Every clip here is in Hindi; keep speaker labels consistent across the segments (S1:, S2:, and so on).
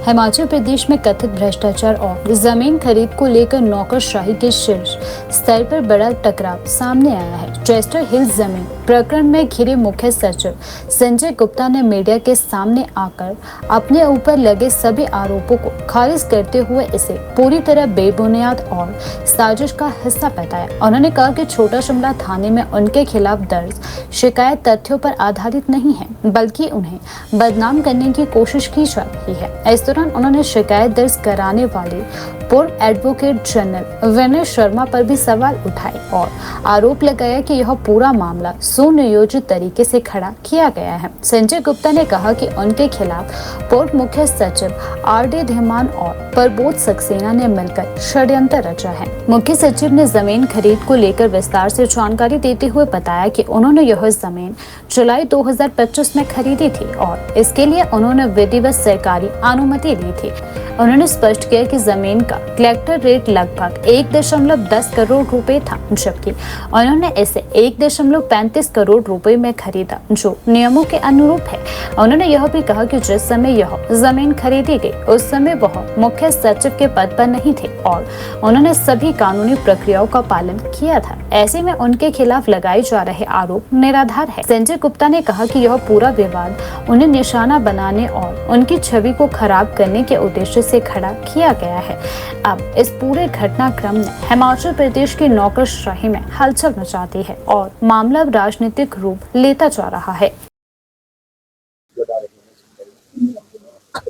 S1: हिमाचल प्रदेश में कथित भ्रष्टाचार और जमीन खरीद को लेकर नौकरशाही के शीर्ष स्तर पर बड़ा टकराव सामने आया है। चेस्टर हिल्स जमीन प्रकरण में घिरे मुख्य सचिव संजय गुप्ता ने मीडिया के सामने आकर अपने ऊपर लगे सभी आरोपों को खारिज करते हुए इसे पूरी तरह बेबुनियाद और साजिश का हिस्सा बताया। उन्होंने कहा कि छोटा शिमला थाने में उनके खिलाफ दर्ज शिकायत तथ्यों पर आधारित नहीं है, बल्कि उन्हें बदनाम करने की कोशिश की जा रही है। इस दौरान उन्होंने शिकायत दर्ज कराने वाले पूर्व एडवोकेट जनरल विनय शर्मा पर भी सवाल उठाए और आरोप लगाया कि यह पूरा मामला सुनियोजित तरीके से खड़ा किया गया है। संजय गुप्ता ने कहा कि उनके खिलाफ पूर्व मुख्य सचिव आर.डी. धीमान और प्रबोध सक्सेना ने मिलकर षड्यंत्र रचा है। मुख्य सचिव ने जमीन खरीद को लेकर विस्तार से जानकारी देते हुए बताया कि उन्होंने यह जमीन जुलाई 2025 में खरीदी थी और इसके लिए उन्होंने विधिवत सरकारी अनुमति ली थी। उन्होंने स्पष्ट किया कि जमीन का कलेक्टर रेट लगभग 1.10 करोड़ रुपए था, जबकि उन्होंने इसे 1.35 करोड़ रुपए में खरीदा, जो नियमों के अनुरूप है। उन्होंने यह भी कहा कि जिस समय यह जमीन खरीदी गई उस समय वह मुख्य सचिव के पद पर नहीं थे और उन्होंने सभी कानूनी प्रक्रियाओं का पालन किया था। ऐसे में उनके खिलाफ लगाए जा रहे आरोप निराधार है। संजय गुप्ता ने कहा कि यह पूरा विवाद उन्हें निशाना बनाने और उनकी छवि को खराब करने के उद्देश्य से खड़ा किया गया है। अब इस पूरे घटनाक्रम ने हिमाचल प्रदेश की नौकरशाही में हलचल मचा दी है और मामला राजनीतिक रूप लेता जा रहा है।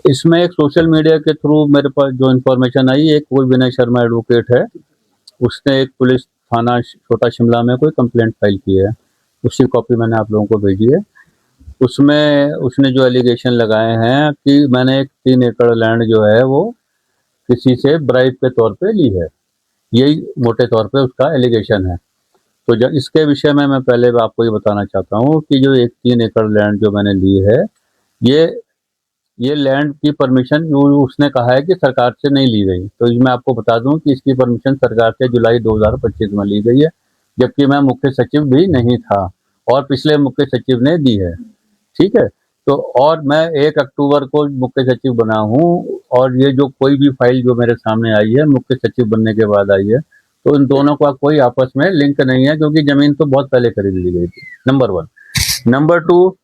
S2: इसमें एक सोशल मीडिया के थ्रू मेरे पास जो इन्फॉर्मेशन आई, एक कोई विनय शर्मा एडवोकेट है, उसने एक पुलिस थाना छोटा शिमला में कोई कंप्लेंट फाइल की है। उसकी कॉपी मैंने आप लोगों को भेजी है। उसमें उसने जो एलिगेशन लगाए हैं कि मैंने एक 3 एकड़ लैंड जो है वो किसी से ब्राइब के तौर पे ली है, यही मोटे तौर पे उसका एलिगेशन है। तो जब इसके विषय में मैं पहले आपको ये बताना चाहता हूँ कि जो एक 3 एकड़ लैंड जो मैंने ली है, ये लैंड की परमिशन उसने कहा है कि सरकार से नहीं ली गई। तो मैं आपको बता दूं कि इसकी परमिशन सरकार से जुलाई 2025 में ली गई है, जबकि मैं मुख्य सचिव भी नहीं था और पिछले मुख्य सचिव ने दी है। ठीक है, तो और मैं 1 अक्टूबर को मुख्य सचिव बना हूँ और ये जो कोई भी फाइल जो मेरे सामने आई है मुख्य सचिव बनने के बाद आई है, तो इन दोनों का कोई आपस में लिंक नहीं है, क्योंकि जमीन तो बहुत पहले खरीद ली गई थी। नंबर 1। नंबर 2,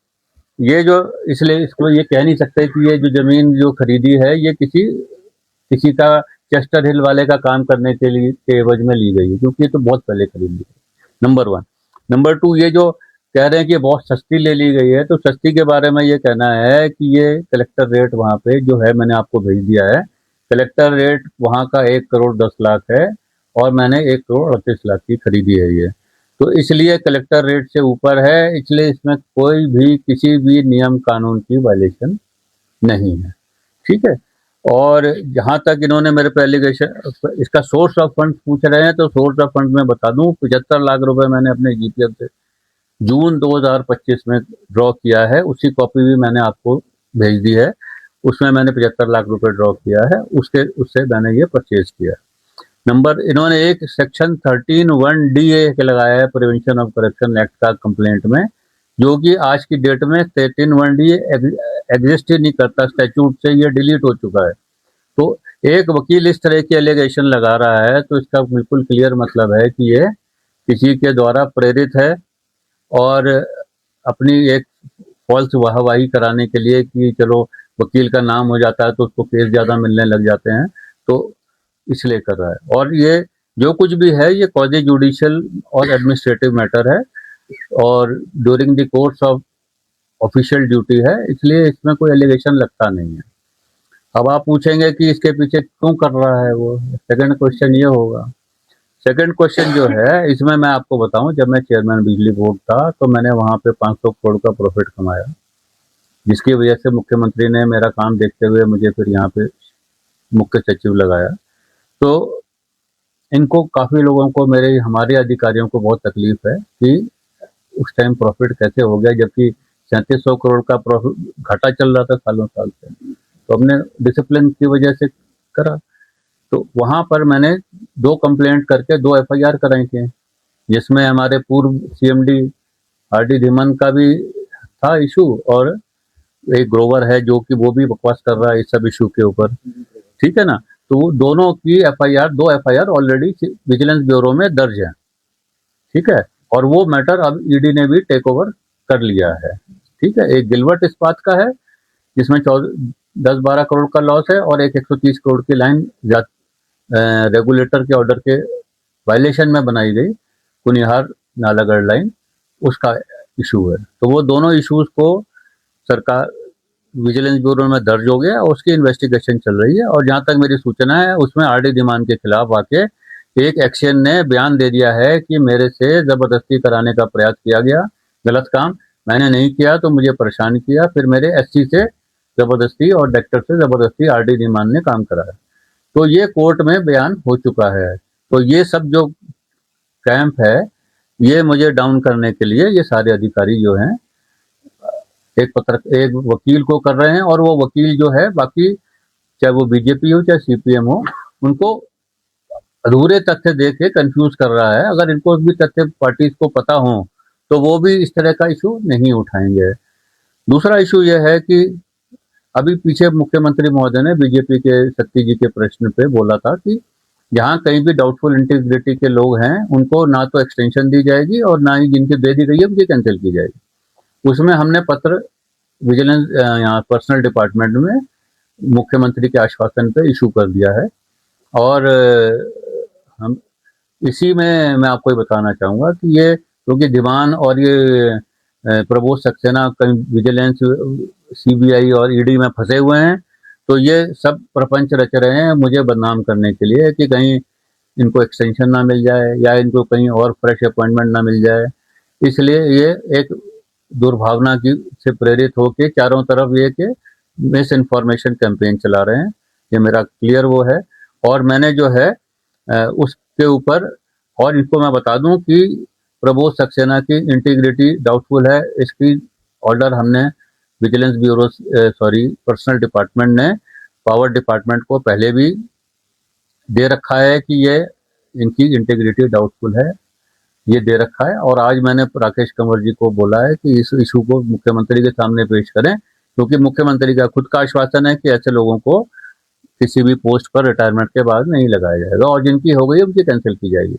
S2: ये जो इसलिए इसको ये कह नहीं सकते कि ये जो जमीन जो खरीदी है ये किसी का चेस्टर हिल वाले का काम करने के लिए के एवज में ली गई है, क्योंकि ये तो बहुत पहले खरीद ली है। नंबर 1। नंबर 2, ये जो कह रहे हैं कि बहुत सस्ती ले ली गई है, तो सस्ती के बारे में ये कहना है कि ये कलेक्टर रेट वहाँ पे जो है मैंने आपको भेज दिया है। कलेक्टर रेट वहाँ का 1 करोड़ 10 लाख है और मैंने 1 करोड़ 38 लाख की खरीदी है ये, तो इसलिए कलेक्टर रेट से ऊपर है, इसलिए इसमें कोई भी किसी भी नियम कानून की वायलेशन नहीं है। ठीक है, और जहाँ तक इन्होंने मेरे पे एलिगेशन इसका सोर्स ऑफ फंड पूछ रहे हैं, तो सोर्स ऑफ फंड में बता दूं 75 लाख रुपए मैंने अपने जीपीएफ से जून 2025 में ड्रॉ किया है। उसी कॉपी भी मैंने आपको भेज दी है। उसमें मैंने 75 लाख रुपए ड्रॉ किया है, उससे मैंने ये परचेज किया। नंबर, इन्होंने एक सेक्शन 13(1)DA के लगाया है प्रिवेंशन ऑफ करप्शन एक्ट का कंप्लेंट में, जो कि आज की डेट में 13(1)DA एग्जिस्ट ही नहीं करता, स्टैट्यूट से ये डिलीट हो चुका है। तो एक वकील इस तरह की एलिगेशन लगा रहा है, तो इसका बिल्कुल क्लियर मतलब है कि ये किसी के द्वारा प्रेरित है और अपनी एक फॉल्स वाहवाही कराने के लिए कि चलो वकील का नाम हो जाता है तो उसको केस ज़्यादा मिलने लग जाते हैं, तो इसलिए कर रहा है। और ये जो कुछ भी है ये क्वाजी जुडिशियल और एडमिनिस्ट्रेटिव मैटर है और during the course of official duty है, इसलिए इसमें कोई एलिगेशन लगता नहीं है। अब आप पूछेंगे कि इसके पीछे क्यों कर रहा है वो, सेकंड क्वेश्चन ये होगा। सेकंड क्वेश्चन जो है इसमें मैं आपको बताऊं, जब मैं चेयरमैन बिजली बोर्ड था तो मैंने वहां पे 500 करोड़ का प्रॉफिट कमाया, जिसकी वजह से मुख्यमंत्री ने मेरा काम देखते हुए मुझे फिर यहाँ पे मुख्य सचिव लगाया। तो इनको काफ़ी लोगों को हमारे अधिकारियों को बहुत तकलीफ है कि उस टाइम प्रॉफिट कैसे हो गया, जबकि 3700 करोड़ का प्रॉफिट घाटा चल रहा था सालों साल से। तो हमने डिसिप्लिन की वजह से करा। तो वहाँ पर मैंने 2 कंप्लेंट करके 2 FIR कराई थी, जिसमें हमारे पूर्व CMD आर.डी. धीमान का भी था इशू और एक ग्रोवर है जो कि वो भी बकवास कर रहा है इस सब इशू के ऊपर, ठीक है ना। तो वो दोनों की FIR, 2 FIR already vigilance bureau में दर्ज है, ठीक है। और वो मैटर अब ईडी ने भी टेक ओवर कर लिया है, ठीक है। एक गिलवर्ट इस्पात का है जिसमें 10-12 करोड़ का लॉस है, और एक 130 करोड़ की लाइन रेगुलेटर के ऑर्डर के वायलेशन में बनाई गई कुनिहार नालागढ़ लाइन, उसका इशू है। तो वो दोनों इश्यूज को सरकार विजिलेंस ब्यूरो में दर्ज हो गया और उसकी इन्वेस्टिगेशन चल रही है। और जहां तक मेरी सूचना है उसमें आरडी धीमान के खिलाफ आके एक एक्शन ने बयान दे दिया है कि मेरे से जबरदस्ती कराने का प्रयास किया गया, गलत काम मैंने नहीं किया, तो मुझे परेशान किया, फिर मेरे एससी से जबरदस्ती और डायरेक्टर से जबरदस्ती आरडी धीमान ने काम कराया। तो ये कोर्ट में बयान हो चुका है। तो ये सब जो कैंप है ये मुझे डाउन करने के लिए ये सारे अधिकारी जो हैं एक वकील को कर रहे हैं, और वो वकील जो है बाकी चाहे वो बीजेपी हो चाहे सीपीएम हो, उनको अधूरे तथ्य दे के कंफ्यूज कर रहा है। अगर इनको भी तथ्य पार्टी को पता हो तो वो भी इस तरह का इशू नहीं उठाएंगे। दूसरा इशू यह है कि अभी पीछे मुख्यमंत्री महोदय ने बीजेपी के शक्ति जी के प्रश्न पे बोला था कि जहाँ कहीं भी डाउटफुल इंटीग्रिटी के लोग हैं उनको ना तो एक्सटेंशन दी जाएगी और ना ही जिनकी दे दी गई है उनकी कैंसिल की जाएगी। उसमें हमने पत्र विजिलेंस यहाँ पर्सनल डिपार्टमेंट में मुख्यमंत्री के आश्वासन पे इशू कर दिया है। और हम इसी में मैं आपको ये बताना चाहूँगा कि ये क्योंकि दीवान और ये प्रबोध सक्सेना कहीं विजिलेंस सीबीआई और ईडी में फंसे हुए हैं, तो ये सब प्रपंच रच रहे हैं मुझे बदनाम करने के लिए कि कहीं इनको एक्सटेंशन ना मिल जाए या इनको कहीं और फ्रेश अपॉइंटमेंट ना मिल जाए। इसलिए ये एक दुर्भावना की से प्रेरित होकर चारों तरफ ये कि मिस इन्फॉर्मेशन कैंपेन चला रहे हैं, ये मेरा क्लियर वो है। और मैंने जो है उसके ऊपर, और इसको मैं बता दूं कि प्रबोध सक्सेना की इंटीग्रिटी डाउटफुल है, इसकी ऑर्डर हमने विजिलेंस ब्यूरो पर्सनल डिपार्टमेंट ने पावर डिपार्टमेंट को पहले भी दे रखा है कि ये इनकी इंटीग्रिटी डाउटफुल है, ये दे रखा है। और आज मैंने राकेश कंवर जी को बोला है कि इस इशू को मुख्यमंत्री के सामने पेश करें, क्योंकि मुख्यमंत्री का खुद का आश्वासन है कि ऐसे लोगों को किसी भी पोस्ट पर रिटायरमेंट के बाद नहीं लगाया जाएगा और जिनकी हो गई उनकी कैंसिल की जाएगी।